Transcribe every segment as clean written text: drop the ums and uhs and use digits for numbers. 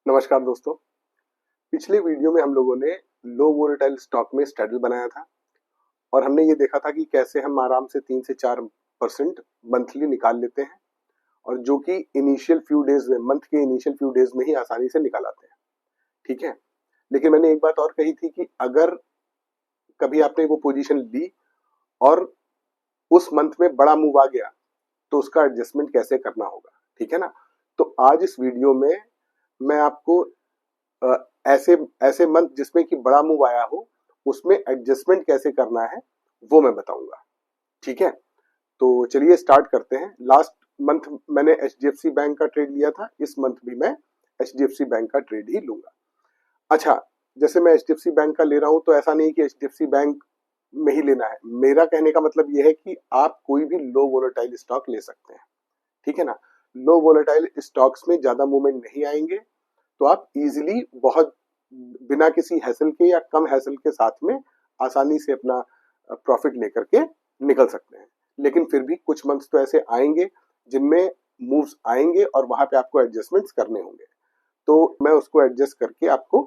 नमस्कार दोस्तों। पिछले वीडियो में हम लोगों ने लो वोलेटाइल स्टॉक में स्ट्रैडल बनाया था और हमने ये देखा था कि कैसे हम आराम से 3 से 4% मंथली निकाल लेते हैं और जो कि इनिशियल फ्यू डेज में, मंथ के इनिशियल फ्यू डेज में ही आसानी से निकाल आते हैं। ठीक है, लेकिन मैंने एक बात और कही थी कि अगर कभी आपने वो पोजीशन ली और उस मंथ में बड़ा मूव आ गया तो उसका एडजस्टमेंट कैसे करना होगा। ठीक है ना। तो आज इस वीडियो में मैं आपको ऐसे ऐसे मंथ जिसमें कि बड़ा मूव आया हो उसमें एडजस्टमेंट कैसे करना है वो मैं बताऊंगा। ठीक है, तो चलिए स्टार्ट करते हैं। लास्ट मंथ मैंने एचडीएफसी बैंक का ट्रेड लिया था, इस मंथ भी मैं एचडीएफसी बैंक का ट्रेड ही लूंगा। अच्छा, जैसे मैं एचडीएफसी बैंक का ले रहा हूं तो ऐसा नहीं कि एचडीएफसी बैंक में ही लेना है। मेरा कहने का मतलब यह है कि आप कोई भी लो वोलेटाइल स्टॉक ले सकते हैं। ठीक है ना। लो वोलेटाइल स्टॉक्स में ज्यादा मूवमेंट नहीं आएंगे तो आप इजीली बहुत बिना किसी हैसल के या कम हैसल के साथ में आसानी से अपना प्रॉफिट लेकर के निकल सकते हैं। लेकिन फिर भी कुछ मंथ्स तो ऐसे आएंगे जिनमें मूव्स आएंगे और वहां पे आपको एडजस्टमेंट्स करने होंगे। तो मैं उसको एडजस्ट करके आपको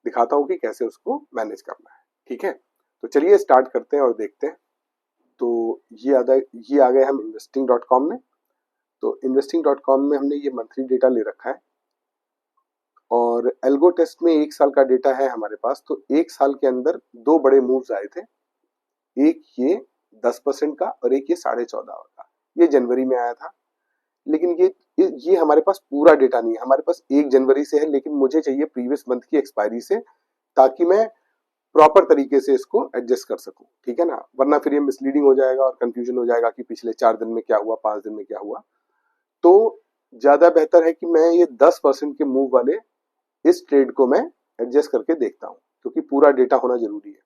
दिखाता हूं कि कैसे उसको मैनेज करना है। ठीक है, तो चलिए स्टार्ट करते हैं और देखते हैं। तो ये आ गए हम investing.com में। तो investing.com में हमने ये मंथली डेटा ले रखा है और एल्गो टेस्ट में 1 साल का डेटा है हमारे पास। तो 1 साल के अंदर 2 बड़े मूव्स आए थे, एक ये 10% का और एक ये 14.5 का। ये जनवरी में आया था, लेकिन ये हमारे पास पूरा डेटा नहीं है। हमारे पास 1 जनवरी से है, लेकिन मुझे चाहिए प्रीवियस मंथ की एक्सपायरी से, ताकि मैं प्रॉपर तरीके से इसको एडजस्ट कर सकूं। ठीक है ना, वरना फिर ये मिसलीडिंग हो जाएगा और कंफ्यूजन हो जाएगा कि पिछले 4 दिन में क्या हुआ, 5 दिन में क्या हुआ। तो ज्यादा बेहतर है कि मैं ये 10% के मूव वाले इस ट्रेड को मैं एडजस्ट करके देखता हूं, क्योंकि पूरा डेटा होना जरूरी है।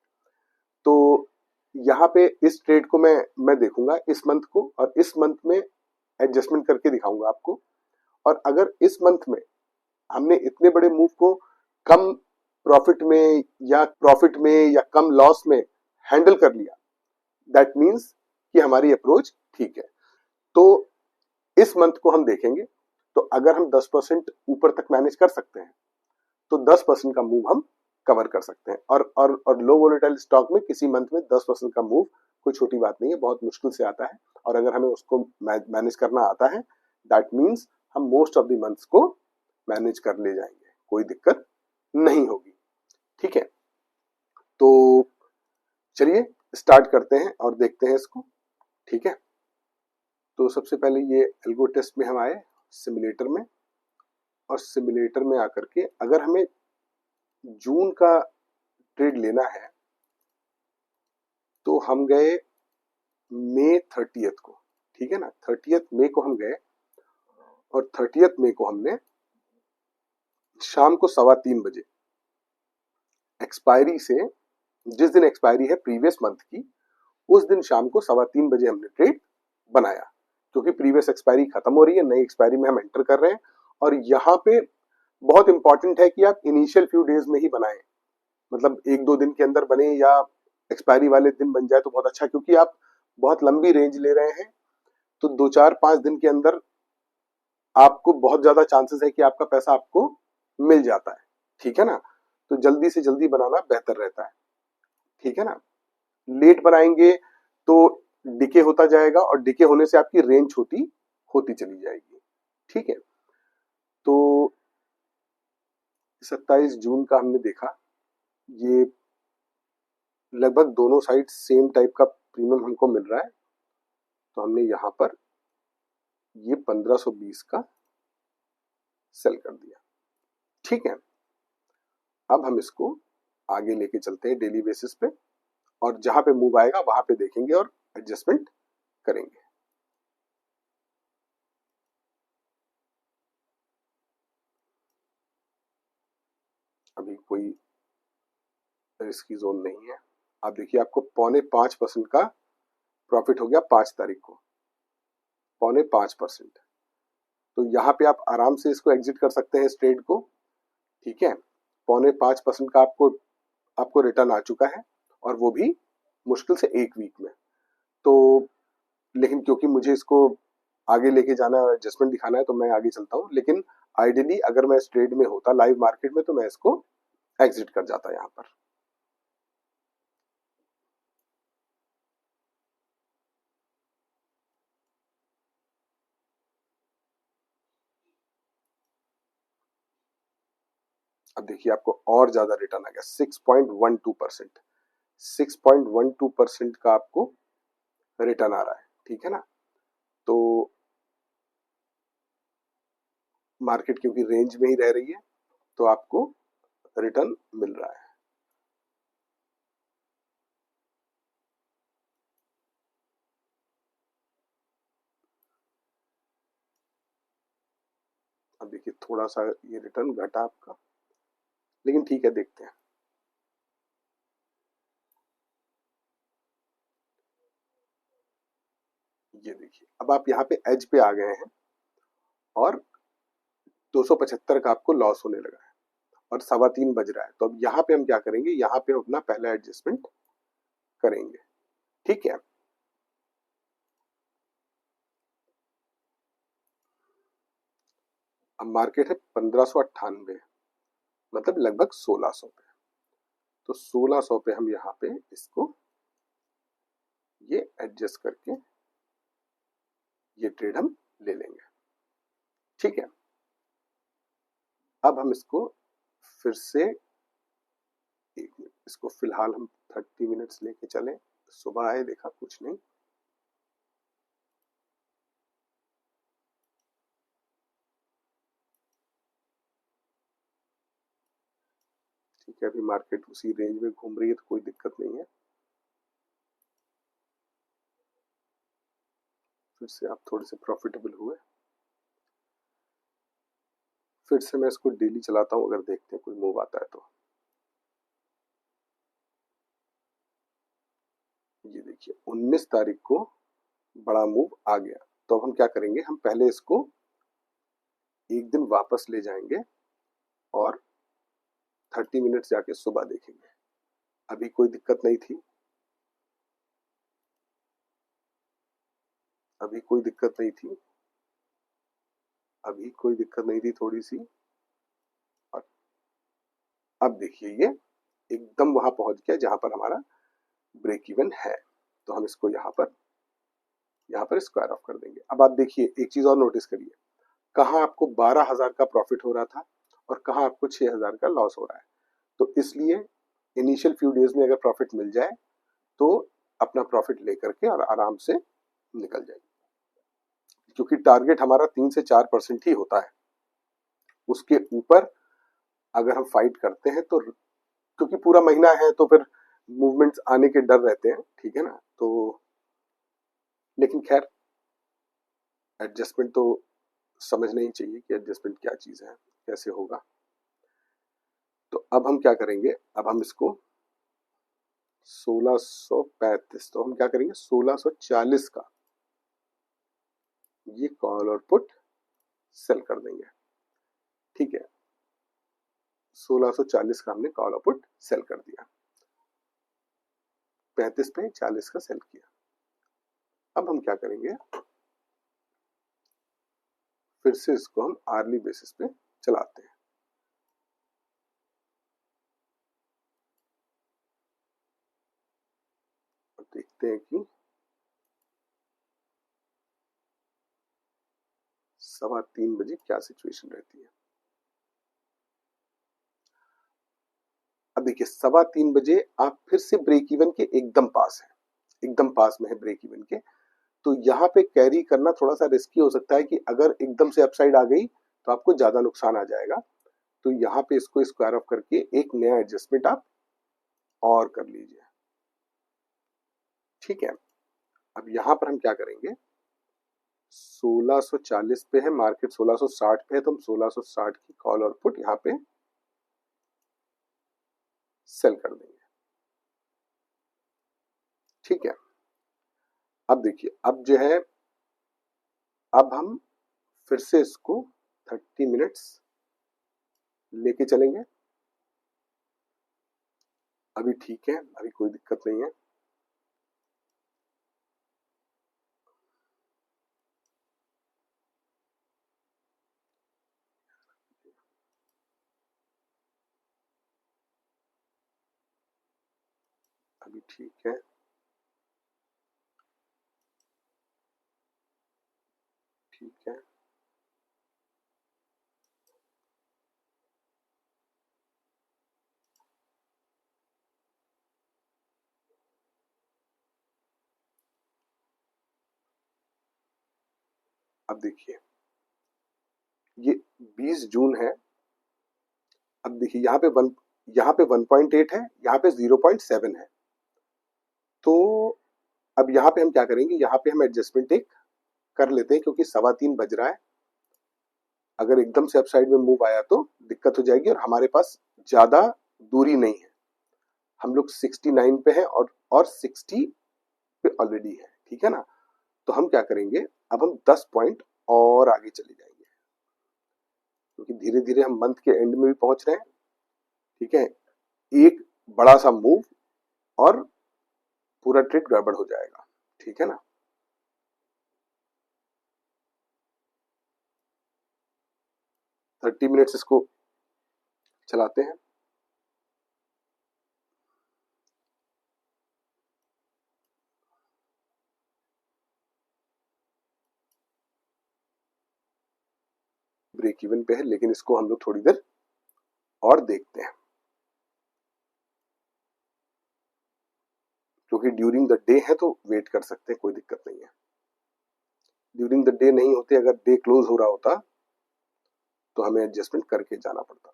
तो यहाँ पे इस ट्रेड को मैं देखूंगा इस मंथ को, और इस मंथ में एडजस्टमेंट करके दिखाऊंगा आपको। और अगर इस मंथ में हमने इतने बड़े मूव को कम प्रॉफिट में या कम लॉस में हैंडल कर लिया, दैट मीन्स कि हमारी अप्रोच ठीक है। तो इस मंथ को हम देखेंगे। तो अगर हम 10% ऊपर तक मैनेज कर सकते हैं तो 10% का मूव हम कवर कर सकते हैं। और लो वोलेटाइल स्टॉक में किसी मंथ में 10% का मूव कोई छोटी बात नहीं है, बहुत मुश्किल से आता है। और अगर हमें उसको मैनेज करना आता है, दैट मीन्स हम मोस्ट ऑफ द मंथ्स को मैनेज कर ले जाएंगे, कोई दिक्कत नहीं होगी। ठीक है, तो चलिए स्टार्ट करते हैं और देखते हैं इसको। ठीक है, तो सबसे पहले ये एल्गो टेस्ट में हम आए, सिमुलेटर में। और सिमुलेटर में आकर के अगर हमें जून का ट्रेड लेना है तो हम गए मई 30 को। ठीक है ना, 30 मई को हम गए और 30 मई को हमने शाम को 3:15 बजे एक्सपायरी से, जिस दिन एक्सपायरी है प्रीवियस मंथ की, उस दिन शाम को 3:15 बजे हमने ट्रेड बनाया, क्योंकि प्रीवियस एक्सपायरी खत्म हो रही है, नई एक्सपायरी में हम एंटर कर रहे हैं। और यहाँ पे बहुत इंपॉर्टेंट है कि आप इनिशियल फ्यू डेज में ही बनाएं, मतलब 1-2 दिन के अंदर बने या एक्सपायरी वाले दिन बन जाए तो बहुत अच्छा, क्योंकि आप बहुत लंबी रेंज ले रहे हैं। तो 2-4-5 दिन के अंदर आपको बहुत ज्यादा चांसेस है कि आपका पैसा आपको मिल जाता है। ठीक है ना, तो जल्दी से जल्दी बनाना बेहतर रहता है। ठीक है ना, लेट बनाएंगे तो डिके होता जाएगा और डिके होने से आपकी रेंज छोटी होती चली जाएगी। ठीक है, तो 27 जून का हमने देखा, ये लगभग दोनों साइड सेम टाइप का प्रीमियम हमको मिल रहा है। तो हमने यहां पर ये 1520 का सेल कर दिया। ठीक है, अब हम इसको आगे लेके चलते हैं डेली बेसिस पे, और जहां पे मूव आएगा वहां पे देखेंगे और एडजस्टमेंट करेंगे। अभी कोई रिस्की जोन नहीं है। आप देखिए, आपको 4.25% का प्रॉफिट हो गया 5 तारीख को, 4.25%। तो यहाँ पे आप आराम से इसको एग्जिट कर सकते हैं इस ट्रेड को। ठीक है, 4.25% का आपको रिटर्न आ चुका है, और वो भी मुश्किल से 1 वीक में। तो लेकिन क्योंकि मुझे इसको आगे लेके जाना है और एडजस्टमेंट दिखाना है तो मैं आगे चलता हूँ। लेकिन आइडियली अगर मैं इस ट्रेड में होता लाइव मार्केट में तो मैं इसको एग्जिट कर जाता यहाँ पर। अब देखिए आपको और ज्यादा रिटर्न आ गया 6.12%। 6.12% का आपको रिटर्न आ रहा है, ठीक है ना। तो मार्केट क्योंकि रेंज में ही रह रही है तो आपको रिटर्न मिल रहा है। अब देखिए थोड़ा सा ये रिटर्न घटा आपका, लेकिन ठीक है, देखते हैं। ये देखिए अब आप यहाँ पे एज पे आ गए हैं और 275 का आपको लॉस होने लगा है और 3:15 बज रहा है। तो अब यहाँ पे हम क्या करेंगे, यहाँ पे अपना पहला एडजस्टमेंट करेंगे, ठीक है। अब मार्केट है 1598, मतलब लगभग 1600 पे। तो 1600 पे हम यहाँ पे इसको ये एडजस्ट करके ये ट्रेड हम ले लेंगे, ठीक है। अब हम इसको फिर से एक मिनट, इसको फिलहाल हम 30 मिनट्स लेके चले। सुबह आए देखा कुछ नहीं, ठीक है। अभी मार्केट उसी रेंज में घूम रही है तो कोई दिक्कत नहीं है। फिर से आप थोड़े से प्रॉफिटेबल हुए। फिर से मैं इसको डेली चलाता हूँ, अगर देखते हैं कोई मूव आता है तो। ये देखिए 19 तारीख को बड़ा मूव आ गया। तो अब हम क्या करेंगे, हम पहले इसको एक दिन वापस ले जाएंगे और 30 मिनट जाके सुबह देखेंगे। अभी कोई दिक्कत नहीं थी, अभी कोई दिक्कत नहीं थी, अभी कोई दिक्कत नहीं थी थोड़ी सी। और अब देखिए ये एकदम वहां पहुंच गया जहां पर हमारा ब्रेक इवन है। तो हम इसको यहाँ पर स्क्वायर ऑफ कर देंगे। अब आप देखिए एक चीज और नोटिस करिए, कहाँ आपको 12,000 का प्रॉफिट हो रहा था और कहाँ आपको 6,000 का लॉस हो रहा है। तो इसलिए इनिशियल फ्यू डेज में अगर प्रॉफिट मिल जाए तो अपना प्रॉफिट लेकर के और आराम से निकल जाइए, क्योंकि टारगेट हमारा 3 से 4% ही होता है। उसके ऊपर अगर हम फाइट करते हैं तो, क्योंकि पूरा महीना है तो फिर मूवमेंट्स आने के डर रहते हैं, ठीक है ना। तो लेकिन खैर एडजस्टमेंट तो समझना ही चाहिए कि एडजस्टमेंट क्या चीज है, कैसे होगा। तो अब हम क्या करेंगे, अब हम इसको 1635, तो हम क्या करेंगे 1640 का ये कॉल और पुट सेल कर देंगे, ठीक है। 1640 का हमने कॉल और पुट सेल कर दिया, 35 पे 40 का सेल किया। अब हम क्या करेंगे, फिर से इसको हम आर्ली बेसिस पे चलाते हैं। अब देखते हैं कि 3:15 बजे क्या सिचुएशन रहती है। अब देखिए 3:15 बजे आप फिर से ब्रेक इवन के एकदम पास है, एकदम पास में है ब्रेक इवन के। तो यहाँ पे कैरी करना थोड़ा सा रिस्की हो सकता है कि अगर एकदम से अपसाइड आ गई तो आपको ज्यादा नुकसान आ जाएगा। तो यहाँ पे इसको स्क्वायर ऑफ करके एक नया एडजस्टमेंट आप और कर लीजिए, ठीक है। अब यहाँ पर हम क्या करेंगे, 1640 पे है मार्केट, 1660 पे है, तो हम 1660 की कॉल और पुट यहाँ पे सेल कर देंगे, ठीक है। अब देखिए अब जो है, अब हम फिर से इसको 30 मिनट्स लेके चलेंगे। अभी ठीक है, अभी कोई दिक्कत नहीं है। भी ठीक है। ठीक है, अब देखिए ये 20 जून है। अब देखिए यहाँ पे 1.8 है, यहाँ पे 0.7 है। तो अब यहाँ पे हम क्या करेंगे, यहाँ पे हम एडजस्टमेंट एक कर लेते हैं क्योंकि 3:15 बज रहा है। अगर एकदम से अपसाइड में मूव आया तो दिक्कत हो जाएगी और हमारे पास ज्यादा दूरी नहीं है। हम लोग 69 पे हैं और 60 पे ऑलरेडी है, ठीक है ना। तो हम क्या करेंगे, अब हम 10 पॉइंट और आगे चले जाएंगे क्योंकि धीरे धीरे हम मंथ के एंड में भी पहुंच रहे हैं। ठीक है, एक बड़ा सा मूव और पूरा ट्रेड गड़बड़ हो जाएगा, ठीक है ना। थर्टी मिनट्स इसको चलाते हैं। ब्रेक इवन पे है लेकिन इसको हम लोग थोड़ी देर और देखते हैं क्योंकि ड्यूरिंग द डे है तो वेट कर सकते हैं, कोई दिक्कत नहीं है। ड्यूरिंग द डे नहीं होते, अगर डे क्लोज हो रहा होता तो हमें एडजस्टमेंट करके जाना पड़ता।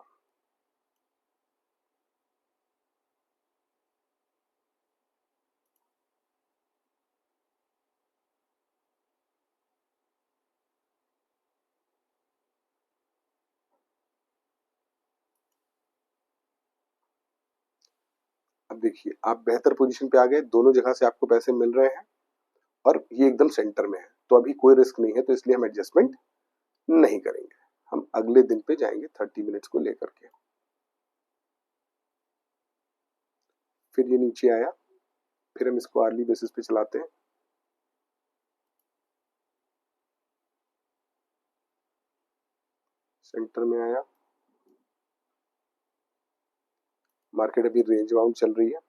अब देखिए आप बेहतर पोजीशन पे आ गए, दोनों जगह से आपको पैसे मिल रहे हैं और ये एकदम सेंटर में है, तो अभी कोई रिस्क नहीं है, तो इसलिए हम एडजस्टमेंट नहीं करेंगे। हम अगले दिन पे जाएंगे 30 मिनट्स को लेकर के। फिर ये नीचे आया, फिर हम इसको आर्ली बेसिस पे चलाते हैं। सेंटर में आया, मार्केट अभी रेंज बाउंड चल रही है।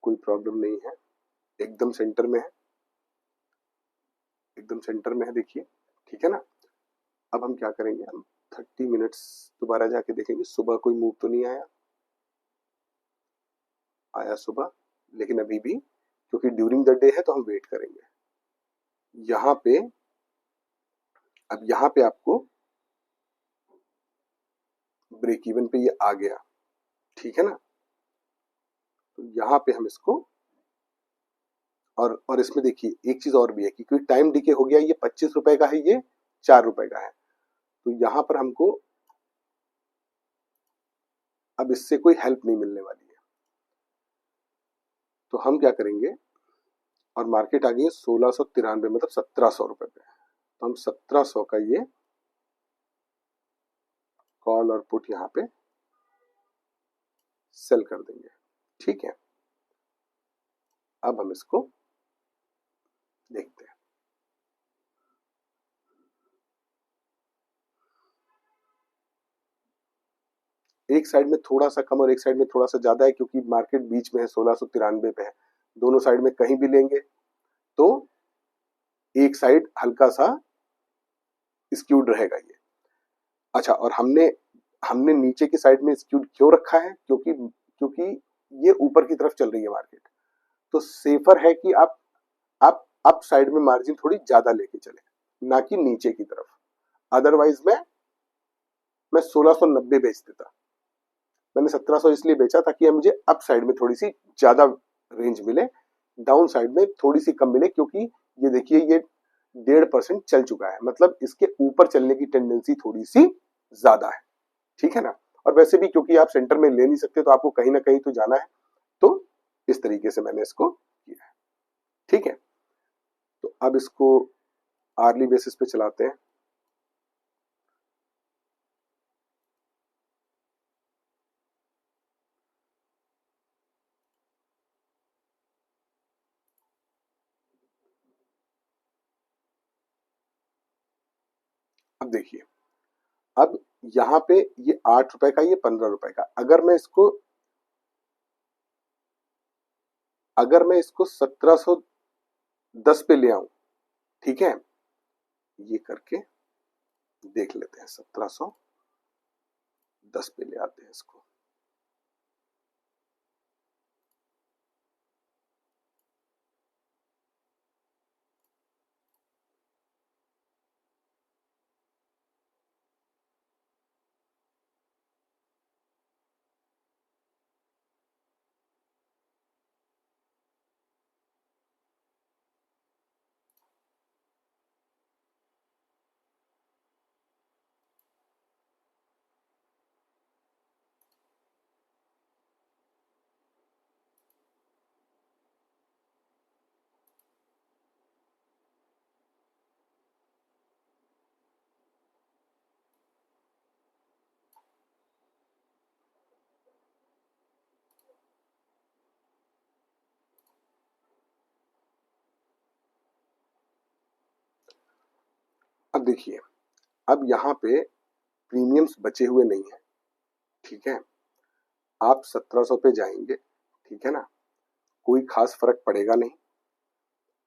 कोई प्रॉब्लम नहीं है, एकदम सेंटर में है, एकदम सेंटर में है, देखिए ठीक है ना। अब हम क्या करेंगे, हम 30 मिनट्स दोबारा जाके देखेंगे सुबह कोई मूव तो नहीं आया। आया सुबह, लेकिन अभी भी क्योंकि ड्यूरिंग द डे है तो हम वेट करेंगे। यहाँ पे अब यहाँ पे आपको ब्रेक इवन पे ये आ गया, ठीक है ना। तो यहाँ पे हम इसको और इसमें देखिए एक चीज और भी है कि क्योंकि टाइम डिके हो गया, ये 25 रुपए का है, ये 4 रुपए का है, तो यहाँ पर हमको अब इससे कोई हेल्प नहीं मिलने वाली है। तो हम क्या करेंगे, और मार्केट आ गई है 1693 मतलब 1700 रुपए पे, तो हम 1700 का ये कॉल और पुट यहाँ पे सेल कर देंगे, ठीक है। अब हम इसको देखते हैं। एक साइड में थोड़ा सा कम और एक साइड में थोड़ा सा ज्यादा है क्योंकि मार्केट बीच में है, 1693 पे है। दोनों साइड में कहीं भी लेंगे तो एक साइड हल्का सा स्क्यूड रहेगा ये। अच्छा, और हमने हमने नीचे की साइड में स्क्यूड क्यों रखा है, क्योंकि क्योंकि ये ऊपर की तरफ चल रही है मार्केट, तो सेफर है कि आप अप साइड में मार्जिन थोड़ी ज्यादा लेके चले, ना कि नीचे की तरफ। अदरवाइज मैं 1690 बेच देता। मैंने 1700 इसलिए बेचा ताकि मुझे अप साइड में थोड़ी सी ज्यादा रेंज मिले, डाउन साइड में थोड़ी सी कम मिले, क्योंकि ये देखिए ये 1.5% चल चुका है, मतलब इसके ऊपर चलने की टेंडेंसी थोड़ी सी ज्यादा है, ठीक है ना। और वैसे भी क्योंकि आप सेंटर में ले नहीं सकते तो आपको कहीं ना कहीं तो जाना है, तो इस तरीके से मैंने इसको किया है, ठीक है। तो अब इसको आर्ली बेसिस पे चलाते हैं। अब देखिए, अब यहाँ पे ये 8 रुपए का, ये 15 रुपए का। अगर मैं इसको 1710 पे ले आऊं, ठीक है, ये करके देख लेते हैं, 1710 पे ले आते हैं इसको। अब देखिए, अब यहाँ पे प्रीमियम्स बचे हुए नहीं है, ठीक है। आप 1700 पे जाएंगे, ठीक है ना, कोई खास फर्क पड़ेगा नहीं,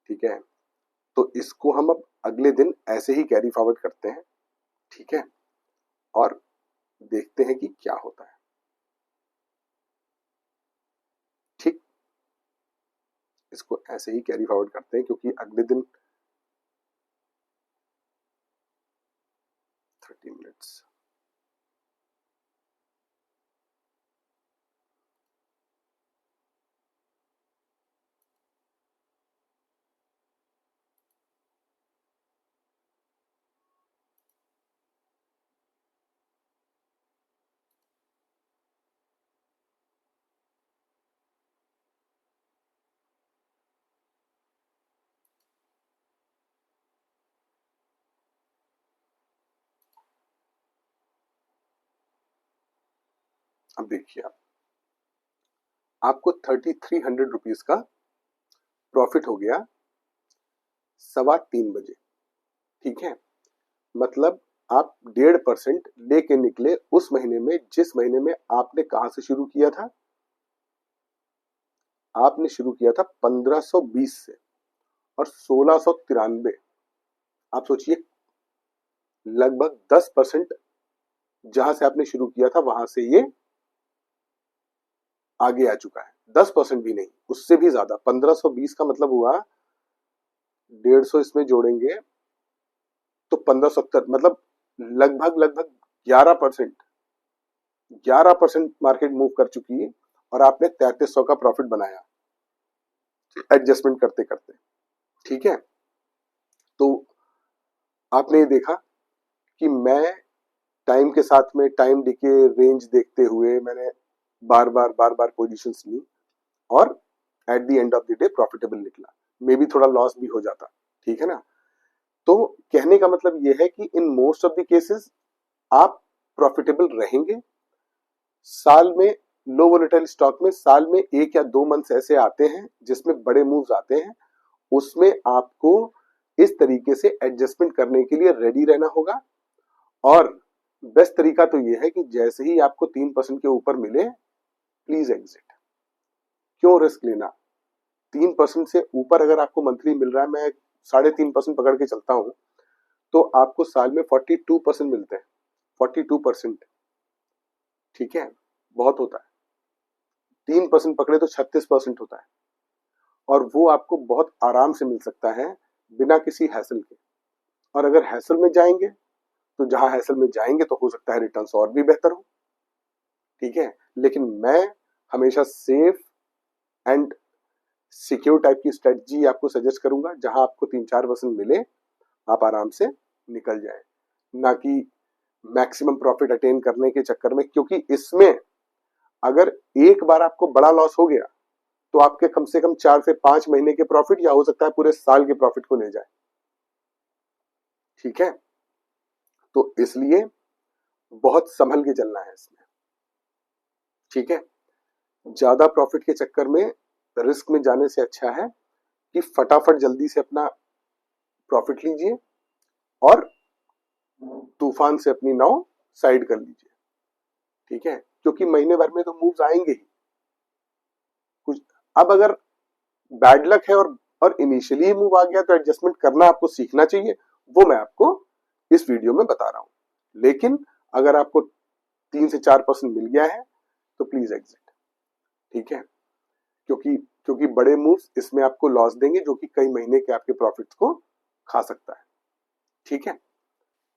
ठीक है। तो इसको हम अब अगले दिन ऐसे ही कैरी फॉरवर्ड करते हैं, ठीक है, और देखते हैं कि क्या होता है। ठीक, इसको ऐसे ही कैरी फॉरवर्ड करते हैं क्योंकि अगले दिन 30 मिनट्स। अब देखिए, आपको 3300 रुपीज का प्रॉफिट हो गया 3:15 बजे, ठीक है। मतलब आप 1.5% लेके निकले उस महीने में, जिस महीने में आपने कहां से शुरू किया था, आपने शुरू किया था 1520 से, और 1693, आप सोचिए लगभग 10% जहां से आपने शुरू किया था वहां से ये आगे आ चुका है। 10% भी नहीं, उससे भी ज्यादा। 1520 का मतलब हुआ 150 इसमें जोड़ेंगे तो 1570, मतलब लगभग 11%, 11% मार्केट मूव कर चुकी है, और आपने 3300 का प्रॉफिट बनाया एडजस्टमेंट करते करते, ठीक है। तो आपने ये देखा कि मैं टाइम के साथ में टाइम डिके रेंज देखते हुए मैंने बार बार पोजीशंस ली, और at the end of the day profitable निकला। मे बी थोड़ा लॉस भी हो जाता, ठीक है ना। तो कहने का मतलब यह है कि in most of the cases आप प्रॉफिटेबल रहेंगे। साल में लो वोलेटाइल स्टॉक में साल में 1 या 2 मंथ्स ऐसे आते हैं जिसमें बड़े मूव्स आते हैं, उसमें आपको इस तरीके से एडजस्टमेंट करने के लिए रेडी रहना होगा। और बेस्ट तरीका तो यह है कि जैसे ही आपको 3% के ऊपर मिले, प्लीज एग्जिट। क्यों रिस्क लेना? 3% से ऊपर अगर आपको मंथली मिल रहा है, मैं 3.5% पकड़ के चलता हूं, तो आपको साल में 42% मिलते हैं। 42%, ठीक है, बहुत होता है। 3% पकड़े तो 36% होता है, और वो आपको बहुत आराम से मिल सकता है बिना किसी हैसल के। और अगर हैसल में जाएंगे तो जहां हैसल में जाएंगे तो हो सकता है रिटर्न्स और भी बेहतर हो, ठीक है। लेकिन मैं हमेशा सेफ एंड सिक्योर टाइप की स्ट्रेटजी आपको सजेस्ट करूंगा, जहां आपको 3-4% मिले, आप आराम से निकल जाए, ना कि मैक्सिमम प्रॉफिट अटेन करने के चक्कर में। क्योंकि इसमें अगर एक बार आपको बड़ा लॉस हो गया तो आपके कम से कम 4 से 5 महीने के प्रॉफिट, या हो सकता है पूरे साल के प्रॉफिट को ले जाए, ठीक है। तो इसलिए बहुत संभल के चलना है इसमें, ठीक है। ज्यादा प्रॉफिट के चक्कर में रिस्क में जाने से अच्छा है कि फटाफट जल्दी से अपना प्रॉफिट लीजिए और तूफान से अपनी नाव साइड कर लीजिए, ठीक है, क्योंकि महीने भर में तो मूव्स आएंगे ही कुछ। अब अगर बैड लक है और इनिशियली ही मूव आ गया तो एडजस्टमेंट करना आपको सीखना चाहिए, वो मैं आपको इस वीडियो में बता रहा हूं। लेकिन अगर आपको 3 से 4% मिल गया है तो प्लीज एग्जिट, ठीक है, क्योंकि बड़े मूव्स इसमें आपको लॉस देंगे जो कि कई महीने के आपके प्रॉफिट्स को खा सकता है, ठीक है।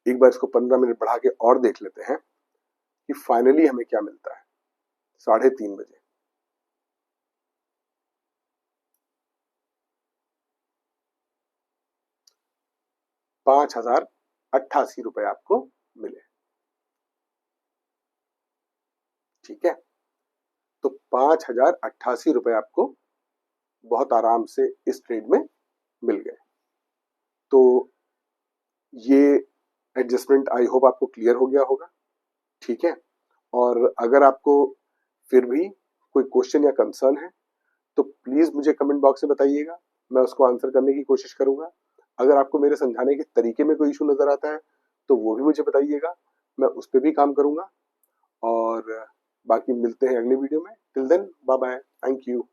एक बार इसको 15 मिनट बढ़ा के और देख लेते हैं कि फाइनली हमें क्या मिलता है 3:30 बजे। ₹5,088 आपको मिले, ठीक है। तो ₹5,088 आपको बहुत आराम से इस ट्रेड में मिल गए। तो ये एडजस्टमेंट आई होप आपको क्लियर हो गया होगा, ठीक है। और अगर आपको फिर भी कोई क्वेश्चन या कंसर्न है तो प्लीज मुझे कमेंट बॉक्स में बताइएगा, मैं उसको आंसर करने की कोशिश करूंगा। अगर आपको मेरे समझाने के तरीके में कोई इशू नजर आता है तो वो भी मुझे बताइएगा, मैं उस पर भी काम करूंगा। और बाकी मिलते हैं अगले वीडियो में। Till then bye bye, thank you.